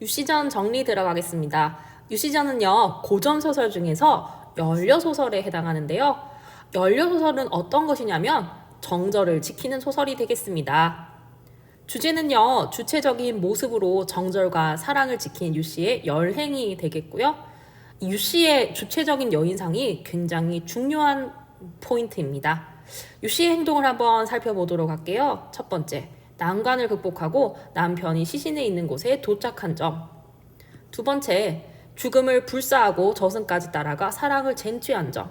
유시전 정리 들어가겠습니다. 유시전은요, 고전소설 중에서 연려소설에 해당하는데요. 연려소설은 어떤 것이냐면 정절을 지키는 소설이 되겠습니다. 주제는요, 주체적인 모습으로 정절과 사랑을 지킨 유씨의 열행이 되겠고요. 유씨의 주체적인 여인상이 굉장히 중요한 포인트입니다. 유씨의 행동을 한번 살펴보도록 할게요. 첫 번째, 난관을 극복하고 남편이 시신에 있는 곳에 도착한 점. 두 번째, 죽음을 불사하고 저승까지 따라가 사랑을 쟁취한 점.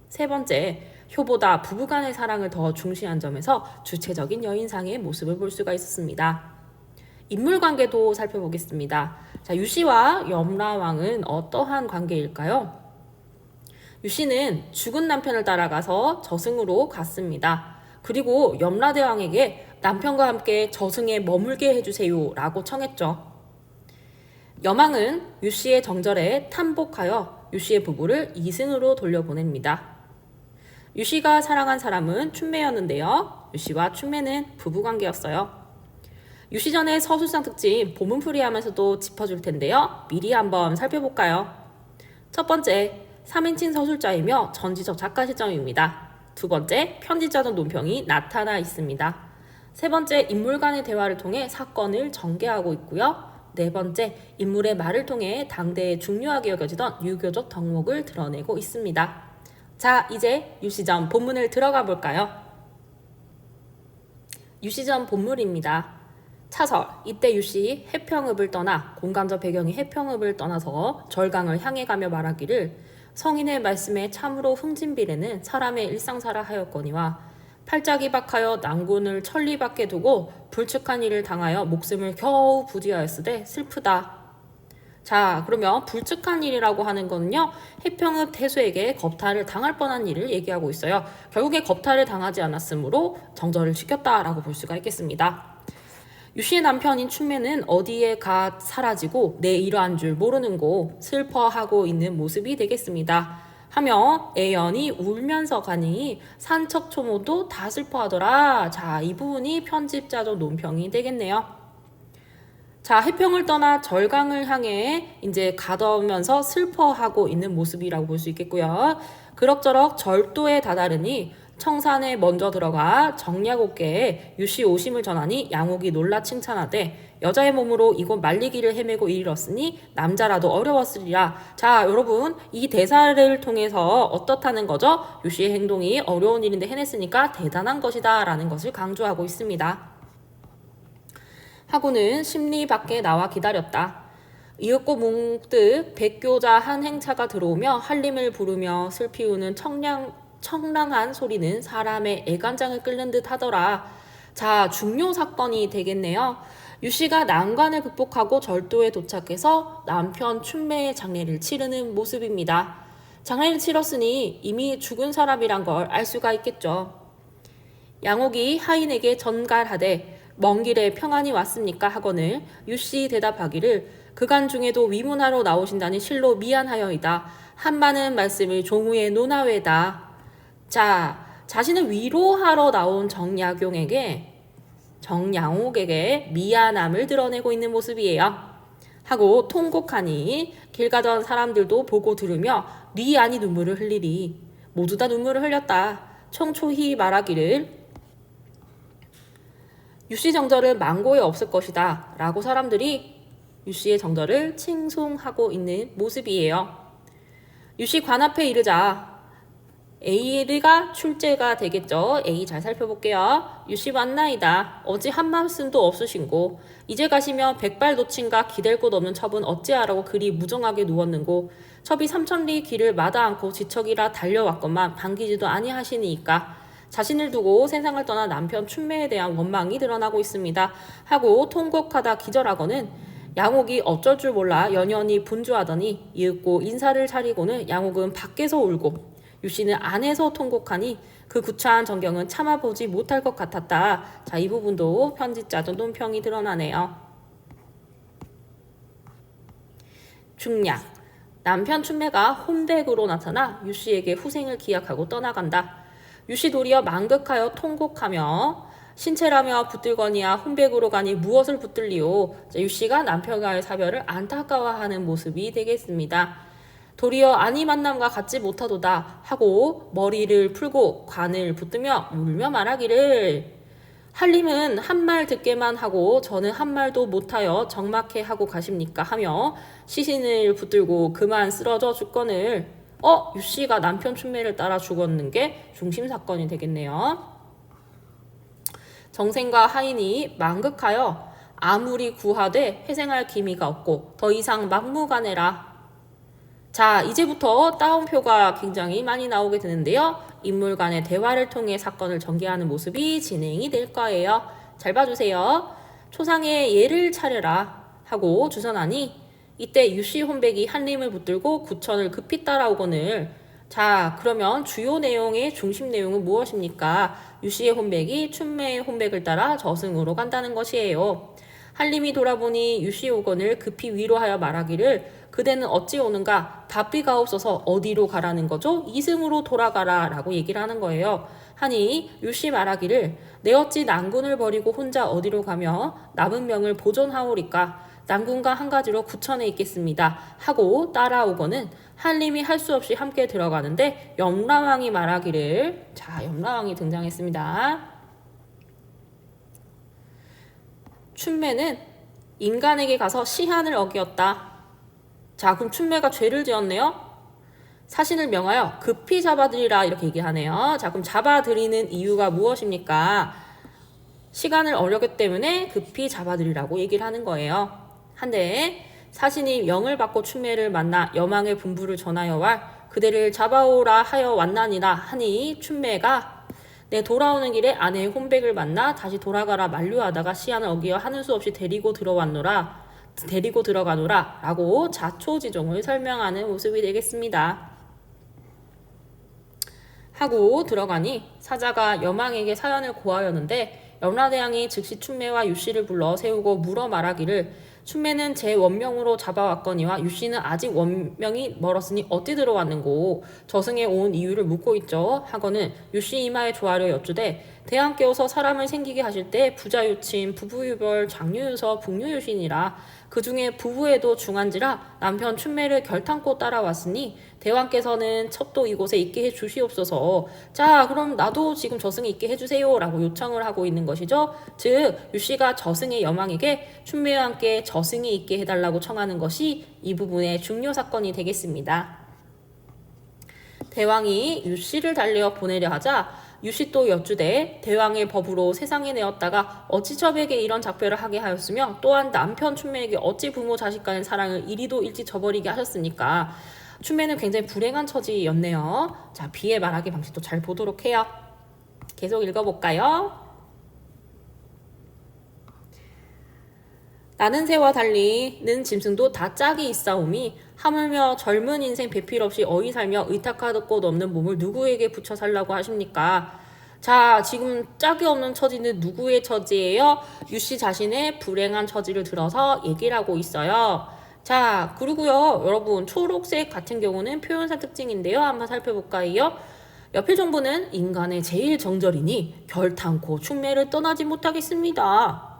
세 번째, 효보다 부부간의 사랑을 더 중시한 점에서 주체적인 여인상의 모습을 볼 수가 있었습니다. 인물관계도 살펴보겠습니다. 자, 유씨와 염라왕은 어떠한 관계일까요? 유씨는 죽은 남편을 따라가서 저승으로 갔습니다. 그리고 염라대왕에게 남편과 함께 저승에 머물게 해주세요 라고 청했죠. 여망은 유씨의 정절에 탐복하여 유씨의 부부를 이승으로 돌려보냅니다. 유씨가 사랑한 사람은 춘매였는데요. 유씨와 춘매는 부부관계였어요. 유시전의 서술상 특징 보문풀이하면서도 짚어줄 텐데요. 미리 한번 살펴볼까요? 첫 번째, 3인칭 서술자이며 전지적 작가 시점입니다. 두 번째, 편집자적 논평이 나타나 있습니다. 세 번째, 인물 간의 대화를 통해 사건을 전개하고 있고요. 네 번째, 인물의 말을 통해 당대에 중요하게 여겨지던 유교적 덕목을 드러내고 있습니다. 자, 이제 유시전 본문을 들어가 볼까요? 유시전 본물입니다. 차설, 이때 유씨 해평읍을 떠나 공간적 배경이 해평읍을 떠나서 절강을 향해 가며 말하기를 성인의 말씀에 참으로 흥진비례는 사람의 일상사라 하였거니와 팔짝이 박하여 난군을 천리 밖에 두고 불측한 일을 당하여 목숨을 겨우 부지하였으되 슬프다. 자, 그러면 불측한 일이라고 하는 거는요, 해평읍 태수에게 겁탈을 당할 뻔한 일을 얘기하고 있어요. 결국에 겁탈을 당하지 않았으므로 정절을 지켰다라고 볼 수가 있겠습니다. 유씨의 남편인 춘매는 어디에 가 사라지고 내 이러한 줄 모르는고 슬퍼하고 있는 모습이 되겠습니다. 하며 애연이 울면서 가니 산척초모도 다 슬퍼하더라. 자, 이 부분이 편집자적 논평이 되겠네요. 자, 해평을 떠나 절강을 향해 이제 가더면서 슬퍼하고 있는 모습이라고 볼 수 있겠고요. 그럭저럭 절도에 다다르니 청산에 먼저 들어가 정약옥계에 유씨 오심을 전하니 양옥이 놀라 칭찬하되 여자의 몸으로 이곳 말리기를 헤매고 이르렀으니 남자라도 어려웠으리라. 자, 여러분, 이 대사를 통해서 어떻다는 거죠? 유씨의 행동이 어려운 일인데 해냈으니까 대단한 것이다 라는 것을 강조하고 있습니다. 하고는 심리 밖에 나와 기다렸다. 이윽고 문득 백교자 한 행차가 들어오며 한림을 부르며 슬피 우는 청량한 소리는 사람의 애간장을 끓는 듯 하더라. 자, 중요 사건이 되겠네요. 유씨가 난관을 극복하고 절도에 도착해서 남편 춘매의 장례를 치르는 모습입니다. 장례를 치렀으니 이미 죽은 사람이란 걸 알 수가 있겠죠. 양옥이 하인에게 전갈하되 먼 길에 평안히 왔습니까 하거늘 유씨 대답하기를 그간 중에도 위문하러 나오신다니 실로 미안하여이다. 한많은 말씀을 종우의 논하외다. 자, 자신을 위로하러 나온 정양옥에게 미안함을 드러내고 있는 모습이에요. 하고 통곡하니 길 가던 사람들도 보고 들으며 네 아니 눈물을 흘리리. 모두 다 눈물을 흘렸다. 청초히 말하기를 유씨 정절은 망고에 없을 것이다 라고 사람들이 유씨의 정절을 칭송하고 있는 모습이에요. 유씨 관 앞에 이르자 A가 출제가 되겠죠. A 잘 살펴볼게요. 유씨 왔나이다. 어찌 한 말씀도 없으신고 이제 가시면 백발도친과 기댈 곳 없는 첩은 어찌하라고 그리 무정하게 누웠는고 첩이 삼천리 길을 마다 않고 지척이라 달려왔건만 반기지도 아니하시니까 자신을 두고 세상을 떠난 남편 춘매에 대한 원망이 드러나고 있습니다. 하고 통곡하다 기절하고는 양옥이 어쩔 줄 몰라 연연히 분주하더니 이윽고 인사를 차리고는 양옥은 밖에서 울고 유씨는 안에서 통곡하니 그 구차한 전경은 참아보지 못할 것 같았다. 자, 이 부분도 편집자적 논평이 드러나네요. 중략. 남편 춘매가 혼백으로 나타나 유씨에게 후생을 기약하고 떠나간다. 유씨 도리어 만극하여 통곡하며 신체라며 붙들거니와 혼백으로 가니 무엇을 붙들리오. 유씨가 남편과의 사별을 안타까워하는 모습이 되겠습니다. 도리어 아니 만남과 같지 못하도다 하고 머리를 풀고 관을 붙들며 울며 말하기를, 한림은 한 말 듣게만 하고 저는 한 말도 못하여 적막해 하고 가십니까 하며 시신을 붙들고 그만 쓰러져 죽거늘, 유씨가 남편 춘매를 따라 죽었는 게 중심 사건이 되겠네요. 정생과 하인이 망극하여 아무리 구하되 회생할 기미가 없고 더 이상 막무가내라. 자, 이제부터 따옴표가 굉장히 많이 나오게 되는데요. 인물 간의 대화를 통해 사건을 전개하는 모습이 진행이 될 거예요. 잘 봐주세요. 초상에 예를 차려라 하고 주선하니 이때 유씨 혼백이 한림을 붙들고 구천을 급히 따라오거늘, 자, 그러면 주요 내용의 중심 내용은 무엇입니까? 유씨의 혼백이 춘매의 혼백을 따라 저승으로 간다는 것이에요. 한림이 돌아보니 유씨 오건을 급히 위로하여 말하기를, 그대는 어찌 오는가? 답비가 없어서 어디로 가라는 거죠? 이승으로 돌아가라 라고 얘기를 하는 거예요. 하니 유씨 말하기를, 내 어찌 난군을 버리고 혼자 어디로 가며 남은 명을 보존하오리까? 난군과 한 가지로 구천에 있겠습니다 하고 따라오고는 한림이 할 수 없이 함께 들어가는데 염라왕이 말하기를, 자, 염라왕이 등장했습니다. 춘매는 인간에게 가서 시한을 어기었다. 자, 그럼 춘매가 죄를 지었네요. 사신을 명하여 급히 잡아들이라 이렇게 얘기하네요. 자, 그럼 잡아들이는 이유가 무엇입니까? 시간을 어렸기 때문에 급히 잡아들이라고 얘기를 하는 거예요. 한데 사신이 명을 받고 춘매를 만나 여망의 분부를 전하여 왈, 그대를 잡아오라 하여 왔나니라 하니 춘매가 내 돌아오는 길에 아내의 혼백을 만나 다시 돌아가라 만류하다가 시한을 어기어 하는 수 없이 데리고 들어가노라 라고 자초지종을 설명하는 모습이 되겠습니다. 하고 들어가니 사자가 여망에게 사연을 고하였는데 염라대왕이 즉시 춘매와 유씨를 불러 세우고 물어 말하기를, 춘매는 제 원명으로 잡아왔거니와 유씨는 아직 원명이 멀었으니 어찌 들어왔는고? 저승에 온 이유를 묻고 있죠. 하거는 유씨 이마에 조아려 여쭈되, 대왕께서 사람을 생기게 하실 때 부자유친, 부부유별, 장유유서, 북유유신이라 그 중에 부부에도 중한지라 남편 춘매를 결탄코 따라왔으니 대왕께서는 첩도 이곳에 있게 해주시옵소서. 자, 그럼 나도 지금 저승에 있게 해주세요 라고 요청을 하고 있는 것이죠. 즉 유씨가 저승의 여망에게 춘매와 함께 저승에 있게 해달라고 청하는 것이 이 부분의 중요 사건이 되겠습니다. 대왕이 유씨를 달려 보내려 하자 유씨 또 여쭈되, 대왕의 법으로 세상에 내었다가 어찌 첩에게 이런 작별을 하게 하였으며 또한 남편 춘매에게 어찌 부모 자식 간의 사랑을 이리도 일찍 저버리게 하셨습니까? 춘매는 굉장히 불행한 처지였네요. 자, 비의 말하기 방식도 잘 보도록 해요. 계속 읽어볼까요? 나는 새와 달리 는 짐승도 다 짝이 있사오미 하물며 젊은 인생 배필 없이 어이 살며 의탁할 곳 없는 몸을 누구에게 붙여 살라고 하십니까? 자, 지금 짝이 없는 처지는 누구의 처지예요? 유씨 자신의 불행한 처지를 들어서 얘기를 하고 있어요. 자, 그리고요 여러분, 초록색 같은 경우는 표현사 특징인데요. 한번 살펴볼까요? 여필 정부는 인간의 제일 정절이니 결탄코 춘매를 떠나지 못하겠습니다.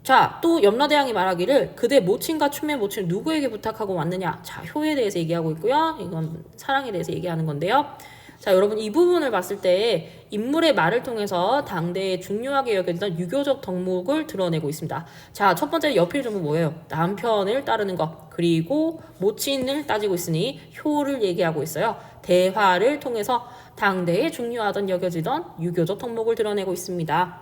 자, 또 염라대왕이 말하기를, 그대 모친과 춘매 모친을 누구에게 부탁하고 왔느냐? 자, 효에 대해서 얘기하고 있고요. 이건 사랑에 대해서 얘기하는 건데요. 자, 여러분, 이 부분을 봤을 때 인물의 말을 통해서 당대에 중요하게 여겨지던 유교적 덕목을 드러내고 있습니다. 자, 첫 번째 여필 정부 뭐예요? 남편을 따르는 것, 그리고 모친을 따지고 있으니 효를 얘기하고 있어요. 대화를 통해서 당대에 중요하던 여겨지던 유교적 덕목을 드러내고 있습니다.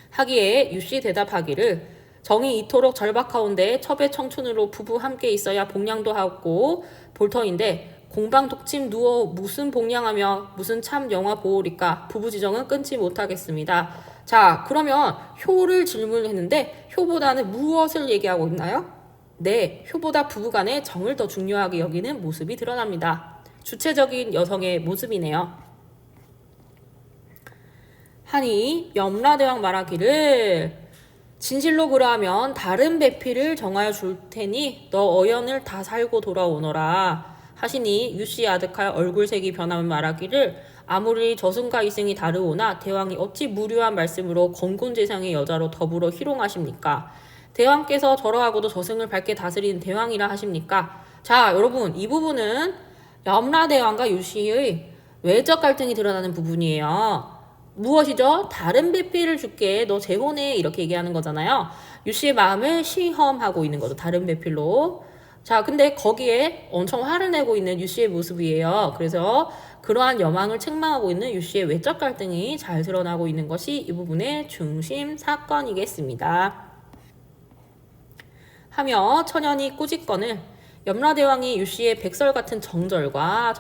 하기에 유씨 대답하기를, 정이 이토록 절박하온데 첩의 청춘으로 부부 함께 있어야 복량도 하고 볼터인데 공방 독침 누워 무슨 복량하며 무슨 참 영화 보오리까? 부부지정은 끊지 못하겠습니다. 자, 그러면 효를 질문했는데 효보다는 무엇을 얘기하고 있나요? 네, 효보다 부부간의 정을 더 중요하게 여기는 모습이 드러납니다. 주체적인 여성의 모습이네요. 하니 염라대왕 말하기를, 진실로 그러하면 다른 배필을 정하여 줄 테니 너 어연을 다 살고 돌아오너라 하시니 유씨 아득하여 얼굴색이 변하면 말하기를, 아무리 저승과 이승이 다르오나 대왕이 어찌 무료한 말씀으로 건곤재상의 여자로 더불어 희롱하십니까? 대왕께서 저러하고도 저승을 밝게 다스리는 대왕이라 하십니까? 자, 여러분, 이 부분은 염라대왕과 유씨의 외적 갈등이 드러나는 부분이에요. 무엇이죠? 다른 배필을 줄게, 너 재혼해, 이렇게 얘기하는 거잖아요. 유씨의 마음을 시험하고 있는 거죠. 다른 배필로. 자, 근데 거기에 엄청 화를 내고 있는 유씨의 모습이에요. 그래서 그러한 여망을 책망하고 있는 유씨의 외적 갈등이 잘 드러나고 있는 것이 이 부분의 중심 사건이겠습니다. 하며 천연이 꾸짖건을 염라대왕이 유씨의 백설 같은 정절과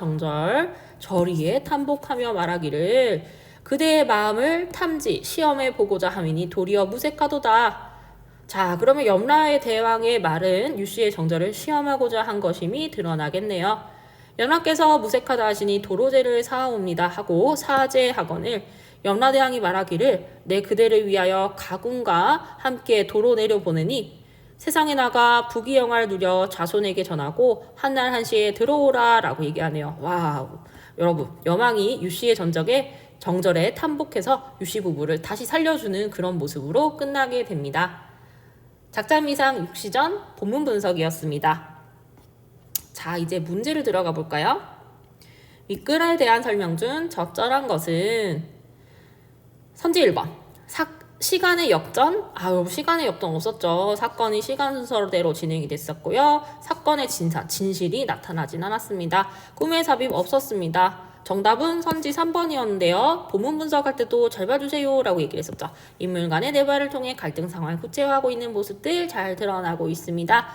절의에 탐복하며 말하기를 그대의 마음을 탐지 시험해 보고자 함이니 도리어 무색하도다. 자, 그러면 염라의 대왕의 말은 유씨의 정절을 시험하고자 한 것임이 드러나겠네요. 염라께서 무색하다 하시니 도로제를 사하옵니다 하고 사제하거늘 염라대왕이 말하기를 내 그대를 위하여 가군과 함께 도로 내려보내니 세상에 나가 부귀영화를 누려 자손에게 전하고 한날 한시에 들어오라 라고 얘기하네요. 와우. 여러분, 여망이 유씨의 정절에 탐복해서 유씨 부부를 다시 살려주는 그런 모습으로 끝나게 됩니다. 작자미상 육시전 본문 분석이었습니다. 자, 이제 문제를 들어가 볼까요? 윗글에 대한 설명 중 적절한 것은 선지 1번. 시간의 역전? 여러분 시간의 역전 없었죠. 사건이 시간 순서대로 진행이 됐었고요. 사건의 진실이 나타나진 않았습니다. 꿈의 삽입 없었습니다. 정답은 선지 3번이었는데요. 본문 분석할 때도 잘 봐주세요 라고 얘기를 했었죠. 인물 간의 대화를 통해 갈등 상황을 구체화하고 있는 모습들 잘 드러나고 있습니다.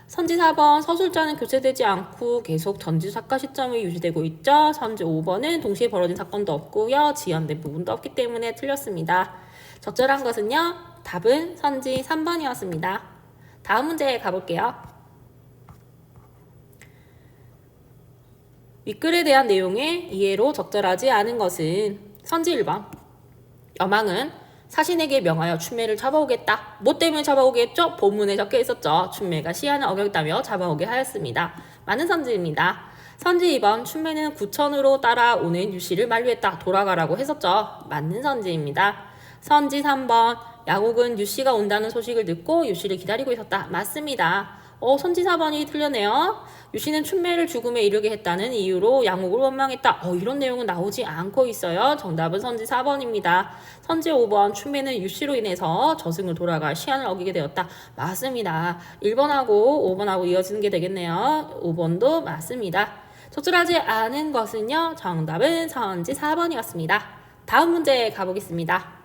선지 4번 서술자는 교체되지 않고 계속 전지 사건 시점이 유지되고 있죠. 선지 5번은 동시에 벌어진 사건도 없고요. 지연된 부분도 없기 때문에 틀렸습니다. 적절한 것은요. 답은 선지 3번이었습니다. 다음 문제 가볼게요. 윗글에 대한 내용의 이해로 적절하지 않은 것은 선지 1번. 여망은 사신에게 명하여 춘매를 잡아오겠다. 뭐 때문에 잡아오겠죠? 본문에 적혀 있었죠. 춘매가 시한을 어겼다며 잡아오게 하였습니다. 맞는 선지입니다. 선지 2번. 춘매는 구천으로 따라오는 유씨를 만류했다. 돌아가라고 했었죠. 맞는 선지입니다. 선지 3번. 야곡은 유씨가 온다는 소식을 듣고 유씨를 기다리고 있었다. 맞습니다. 선지 4번이 틀렸네요. 유씨는 춘매를 죽음에 이르게 했다는 이유로 양옥을 원망했다. 이런 내용은 나오지 않고 있어요. 정답은 선지 4번입니다. 선지 5번. 춘매는 유씨로 인해서 저승을 돌아갈 시한을 어기게 되었다. 맞습니다. 1번하고 5번하고 이어지는 게 되겠네요. 5번도 맞습니다. 적절하지 않은 것은요. 정답은 선지 4번이었습니다. 다음 문제 가보겠습니다.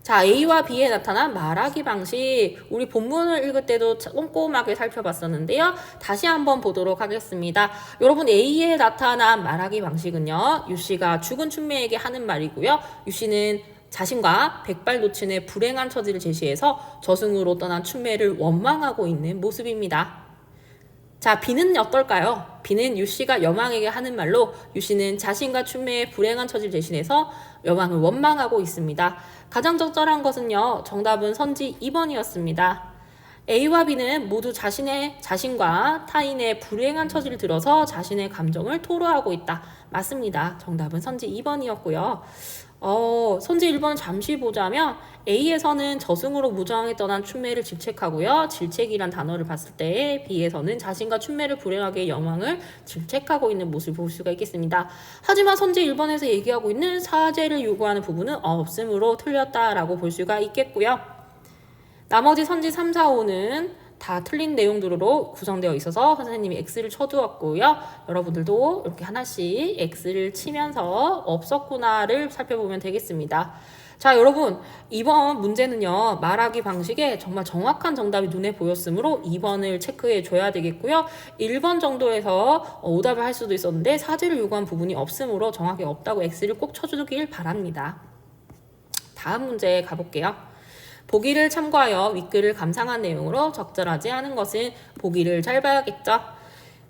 자, A와 B에 나타난 말하기 방식, 우리 본문을 읽을 때도 꼼꼼하게 살펴봤었는데요. 다시 한번 보도록 하겠습니다. 여러분, A에 나타난 말하기 방식은요. 유씨가 죽은 춘매에게 하는 말이고요. 유씨는 자신과 백발노친의 불행한 처지를 제시해서 저승으로 떠난 춘매를 원망하고 있는 모습입니다. 자, B는 어떨까요? B는 유씨가 여망에게 하는 말로 유씨는 자신과 춘매의 불행한 처지를 대신해서 여망을 원망하고 있습니다. 가장 적절한 것은요. 정답은 선지 2번이었습니다. A와 B는 모두 자신과 타인의 불행한 처지를 들어서 자신의 감정을 토로하고 있다. 맞습니다. 정답은 선지 2번이었고요. 선지 1번은 잠시 보자면 A에서는 저승으로 무정하게 떠난 춘매를 질책하고요. 질책이란 단어를 봤을 때 B에서는 자신과 춘매를 불행하게 여망을 질책하고 있는 모습을 볼 수가 있겠습니다. 하지만 선지 1번에서 얘기하고 있는 사죄를 요구하는 부분은 없으므로 틀렸다라고 볼 수가 있겠고요. 나머지 선지 3, 4, 5는 다 틀린 내용들로 구성되어 있어서 선생님이 X를 쳐두었고요. 여러분들도 이렇게 하나씩 X를 치면서 없었구나를 살펴보면 되겠습니다. 자, 여러분, 이번 문제는요. 말하기 방식에 정말 정확한 정답이 눈에 보였으므로 2번을 체크해 줘야 되겠고요. 1번 정도에서 오답을 할 수도 있었는데 사죄를 요구한 부분이 없으므로 정확히 없다고 X를 꼭 쳐주길 바랍니다. 다음 문제 가볼게요. 보기를 참고하여 윗글을 감상한 내용으로 적절하지 않은 것은 보기를 잘 봐야겠죠.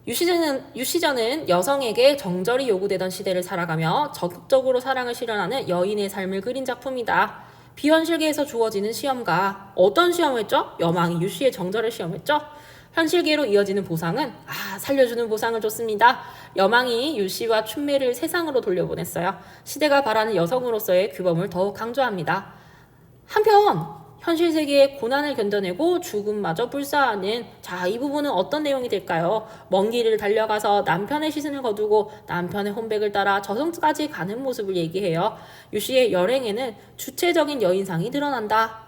유시전은 여성에게 정절이 요구되던 시대를 살아가며 적극적으로 사랑을 실현하는 여인의 삶을 그린 작품이다. 비현실계에서 주어지는 시험과 어떤 시험을 했죠? 여망이 유씨의 정절을 시험했죠? 현실계로 이어지는 보상은 살려주는 보상을 줬습니다. 여망이 유씨와 춘매를 세상으로 돌려보냈어요. 시대가 바라는 여성으로서의 규범을 더욱 강조합니다. 한편 현실 세계의 고난을 견뎌내고 죽음마저 불사하는 이 부분은 어떤 내용이 될까요? 먼 길을 달려가서 남편의 시선을 거두고 남편의 혼백을 따라 저승까지 가는 모습을 얘기해요. 유씨의 열행에는 주체적인 여인상이 드러난다.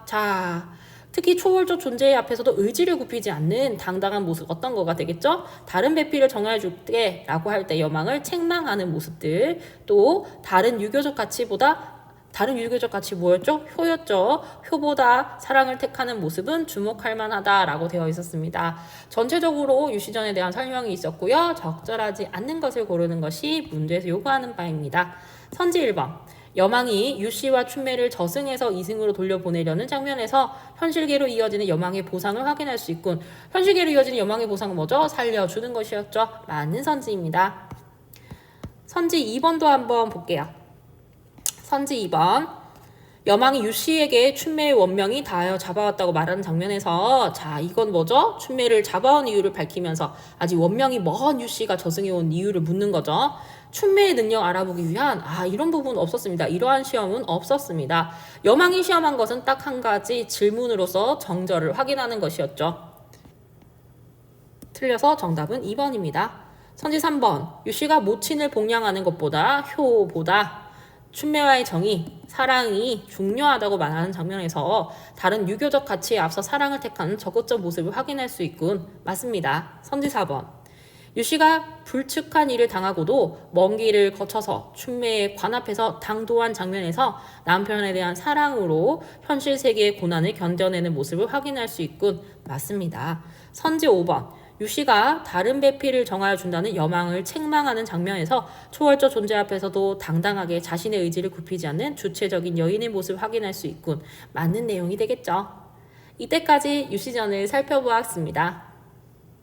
특히 초월적 존재의 앞에서도 의지를 굽히지 않는 당당한 모습 어떤 거가 되겠죠? 다른 배필을 정해줄게 라고 할 때 여망을 책망하는 모습들, 또 다른 유교적 가치 뭐였죠? 효였죠. 효보다 사랑을 택하는 모습은 주목할 만하다라고 되어 있었습니다. 전체적으로 유시전에 대한 설명이 있었고요. 적절하지 않는 것을 고르는 것이 문제에서 요구하는 바입니다. 선지 1번. 여망이 유씨와 춘매를 저승에서 이승으로 돌려보내려는 장면에서 현실계로 이어지는 여망의 보상을 확인할 수 있군. 현실계로 이어지는 여망의 보상은 뭐죠? 살려주는 것이었죠. 맞는 선지입니다. 선지 2번도 한번 볼게요. 선지 2번. 여망이 유씨에게 춘매의 원명이 다하여 잡아왔다고 말하는 장면에서 이건 뭐죠? 춘매를 잡아온 이유를 밝히면서 아직 원명이 먼 유씨가 저승에 온 이유를 묻는 거죠. 춘매의 능력 알아보기 위한 이런 부분은 없었습니다. 이러한 시험은 없었습니다. 여망이 시험한 것은 딱 한 가지 질문으로서 정절을 확인하는 것이었죠. 틀려서 정답은 2번입니다. 선지 3번. 유씨가 모친을 복양하는 것보다 효보다 춘매와의 정이, 사랑이 중요하다고 말하는 장면에서 다른 유교적 가치에 앞서 사랑을 택하는 적극적 모습을 확인할 수 있군. 맞습니다. 선지 4번. 유씨가 불측한 일을 당하고도 먼 길을 거쳐서 춘매의 관 앞에서 당도한 장면에서 남편에 대한 사랑으로 현실 세계의 고난을 견뎌내는 모습을 확인할 수 있군. 맞습니다. 선지 5번. 유씨가 다른 배필을 정하여 준다는 여망을 책망하는 장면에서 초월적 존재 앞에서도 당당하게 자신의 의지를 굽히지 않는 주체적인 여인의 모습을 확인할 수 있군. 맞는 내용이 되겠죠. 이때까지 유시전을 살펴보았습니다.